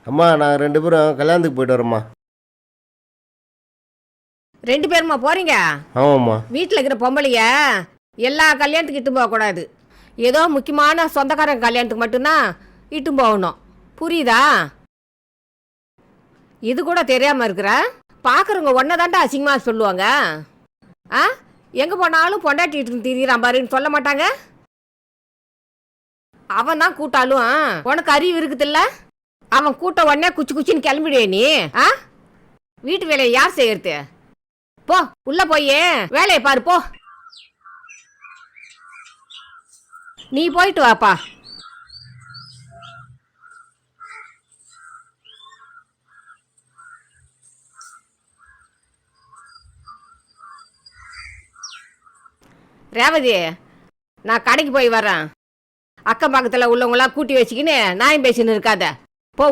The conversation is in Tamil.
அம்மா நாங்கள் 2 பேரும் கல்யாணத்துக்கு போயிட்டு வரோம்மா. 2 பேருமா போறீங்க? ஆமாம்மா. வீட்டில் இருக்கிற பொம்பளைய எல்லா கல்யாணத்துக்கு இட்டு போகக்கூடாது. ஏதோ முக்கியமான சொந்தக்காரங்க கல்யாணத்துக்கு மட்டும்தான் இட்டு போகணும். புரியுதா? இது கூட தெரியாமல் இருக்கிற பார்க்குறவங்க ஒன்றை தாண்டா அசிங்கமாக சொல்லுவாங்க. ஆ, எங்கே போனாலும் பொண்டாட்டிட்டு திரியிறான் பாருன்னு சொல்ல மாட்டாங்க. அவன் தான் கூட்டாலும் உனக்கு அறிவு இருக்குதுல்ல? அவன் கூட்ட உடனே குச்சி குச்சின்னு கிளம்பிடுவே நீ. ஆ, வீட்டு வேலையை யார் செய்யறது? போ உள்ள போயே வேலையை பாரு போ. நீ போயிட்டு வாப்பா. ரேவதி, நான் கடைக்கு போய் வரேன். அக்கம் பக்கத்தில் உள்ளவங்களாம் கூட்டி வச்சுக்கின்னு நாயும் பேசின்னு இருக்காத.